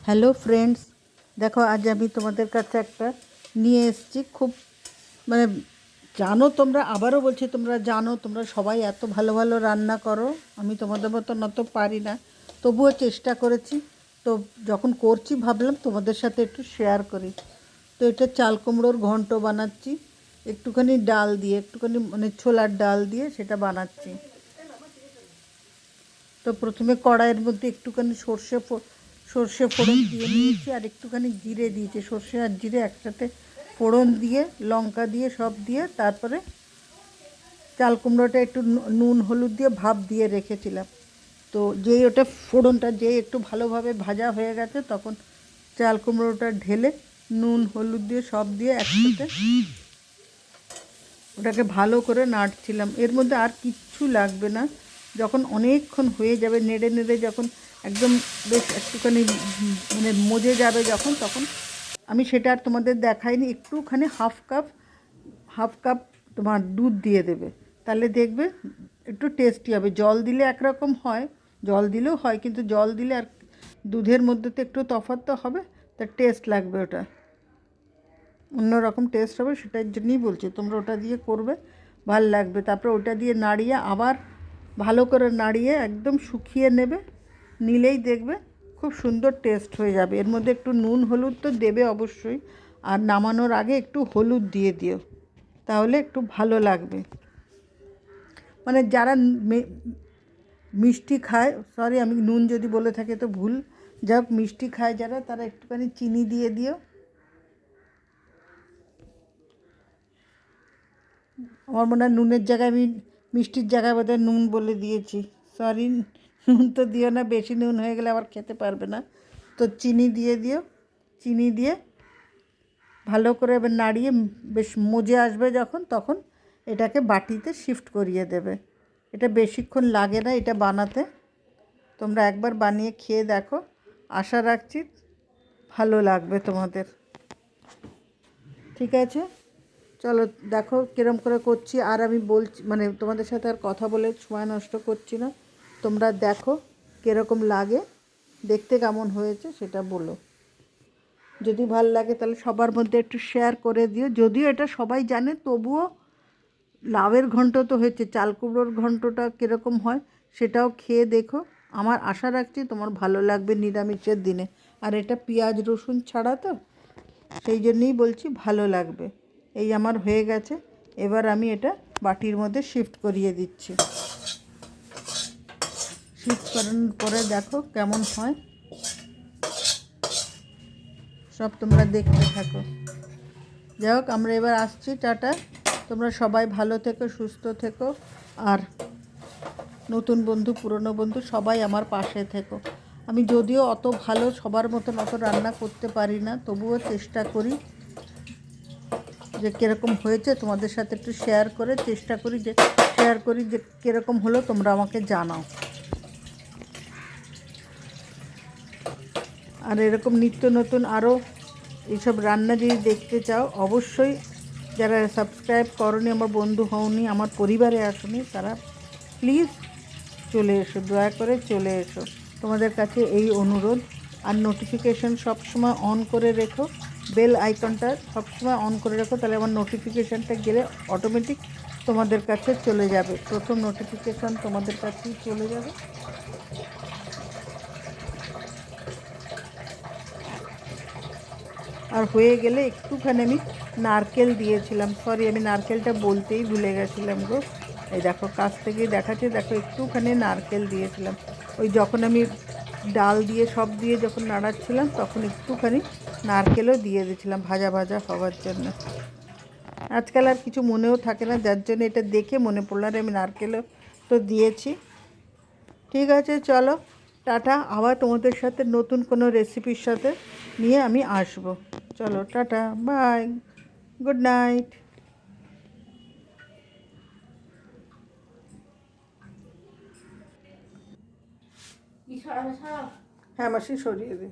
Hello friends, দেখো আজ আমি তোমাদের কাছে একটা নিয়ে এসেছি। খুব মানে জানো তোমরা, আবারও বলছি তোমরা জানো, তোমরা সবাই এত ভালো ভালো রান্না করো। আমি তোমাদের মতন অত পারি না, তবুও চেষ্টা করেছি। তো যখন করছি ভাবলাম তোমাদের সাথে একটু শেয়ার করি। তো এটা চাল কুমড়োর ঘন্ট বানাচ্ছি, একটুখানি ডাল দিয়ে, একটুখানি মানে ছোলার ডাল দিয়ে সেটা বানাচ্ছি। তো প্রথমে কড়াইয়ের মধ্যে একটুখানি সর্ষে ফোড়ন দিয়ে নিয়েছি, আর একটুখানি জিরে দিয়েছি। সর্ষে আর জিরে একসাথে ফোড়ন দিয়ে, লঙ্কা দিয়ে, সব দিয়ে তারপরে চাল কুমড়োটা একটু নুন হলুদ দিয়ে ভাপ দিয়ে রেখেছিলাম। তো যেই ওটা ফোড়নটা যেই একটু ভালোভাবে ভাজা হয়ে গেছে, তখন চাল কুমড়োটা ঢেলে নুন হলুদ দিয়ে সব দিয়ে একসাথে ওটাকে ভালো করে নাড়ছিলাম। এর মধ্যে আর কিচ্ছু লাগবে না। যখন অনেকক্ষণ হয়ে যাবে, নেড়ে নেড়ে যখন একদম বেশ একটুখানি মানে মজে যাবে যখন, তখন আমি সেটা আর তোমাদের দেখাইনি। একটুখানি হাফ কাপ তোমার দুধ দিয়ে দেবে, তাহলে দেখবে একটু টেস্টি হবে। জল দিলে একরকম হয়, জল দিলেও হয়, কিন্তু জল দিলে আর দুধের মধ্যে তো একটু তফাৎ তো হবে, তার টেস্ট লাগবে, ওটা অন্যরকম টেস্ট হবে। সেটার জন্যই বলছি তোমরা ওটা দিয়ে করবে, ভাল লাগবে। তারপরে ওটা দিয়ে নাড়িয়ে আবার ভালো করে নাড়িয়ে একদম শুকিয়ে নেবে, নিলেই দেখবে খুব সুন্দর টেস্ট হয়ে যাবে। এর মধ্যে একটু নুন হলুদ তো দেবে অবশ্যই, আর নামানোর আগে একটু হলুদ দিয়ে দিও, তাহলে একটু ভালো লাগবে। মানে যারা মিষ্টি খায়, সরি আমি নুন যদি বলে থাকে তো ভুল, যা হোক মিষ্টি খায় যারা, তারা একটুখানি চিনি দিয়ে দিও। আমার মনে হয় নুনের জায়গায় আমি মিষ্টির জায়গায় বোধহয় নুন বলে দিয়েছি, সরি। নুন তো দিও না, বেশি নুন হয়ে গেলে আবার খেতে পারবে না। তো চিনি দিয়ে দিও, চিনি দিয়ে ভালো করে এবার নাড়িয়ে বেশ মজে আসবে যখন, তখন এটাকে বাটিতে শিফট করিয়ে দেবে। এটা বেশিক্ষণ লাগে না এটা বানাতে, তোমরা একবার বানিয়ে খেয়ে দেখো, আশা রাখছি ভালো লাগবে তোমাদের। ঠিক আছে, চলো দেখো কিরম করে করছি। আর আমি বলছি মানে তোমাদের সাথে আর কথা বলে সময় নষ্ট করছি না, তোমরা দেখো কীরকম লাগে, দেখতে কেমন হয়েছে সেটা বলো। যদি ভালো লাগে তাহলে সবার মধ্যে একটু শেয়ার করে দিও। যদিও এটা সবাই জানে, তবুও লাউয়ের ঘন্ট তো হয়েছে, চাল কুমড়োর ঘন্টটা কীরকম হয় সেটাও খেয়ে দেখো। আমার আশা রাখছি তোমার ভালো লাগবে নিরামিষের দিনে। আর এটা পেঁয়াজ রসুন ছাড়া তো, সেই জন্যই বলছি ভালো লাগবে। এই আমার হয়ে গেছে, এবার আমি এটা বাটির মধ্যে শিফট করিয়ে দিচ্ছি। শিফট করানোর পরে দেখো কেমন হয়, সব তোমরা দেখতে থাকো। যাই হোক, আমরা এবার আসছি, টাটা। তোমরা সবাই ভালো থেকো, সুস্থ থেকো, আর নতুন বন্ধু পুরনো বন্ধু সবাই আমার পাশে থেকো। আমি যদিও অত ভালো সবার মতন অত রান্না করতে পারি না, তবুও চেষ্টা করি যে কীরকম হয়েছে তোমাদের সাথে একটু শেয়ার করে, চেষ্টা করি যে কীরকম হলো তোমরা আমাকে জানাও। আর এরকম নিত্য নতুন আরও এইসব রান্না যদি দেখতে চাও, অবশ্যই যারা সাবস্ক্রাইব করনি, আমার বন্ধু হওনি, আমার পরিবারে আসনি, তারা প্লিজ চলে এসো, দয়া করে চলে এসো। তোমাদের কাছে এই অনুরোধ। আর নোটিফিকেশান সবসময় অন করে রেখো, বেল আইকনটা সবসময় অন করে রেখো, তাহলে আমার নোটিফিকেশানটা গেলে অটোমেটিক তোমাদের কাছে চলে যাবে, প্রথম নোটিফিকেশান তোমাদের কাছেই চলে যাবে। আর হয়ে গেলে একটুখানি আমি নারকেল দিয়েছিলাম, সরি আমি নারকেলটা বলতেই ভুলে গেছিলাম গো। এই দেখো কাছ থেকেই দেখাচ্ছি, দেখো একটুখানি নারকেল দিয়েছিলাম। ওই যখন আমি ডাল দিয়ে সব দিয়ে যখন নাড়াচ্ছিলাম, তখন একটুখানি নারকেলও দিয়ে দিয়েছিলাম ভাজা ভাজা হওয়ার জন্য। আজকাল আর কিছু মনেও থাকে না, যার জন্য এটা দেখে মনে পড়লো, আর আমি নারকেলও তো দিয়েছি। ঠিক আছে, চলো টাটা। আবার তোমাদের সাথে নতুন কোনো রেসিপির সাথে নিয়ে আমি আসবো। চলো টাটা, বাই, গুড নাইট। হ্যাঁ, মাসি সরিয়ে দে।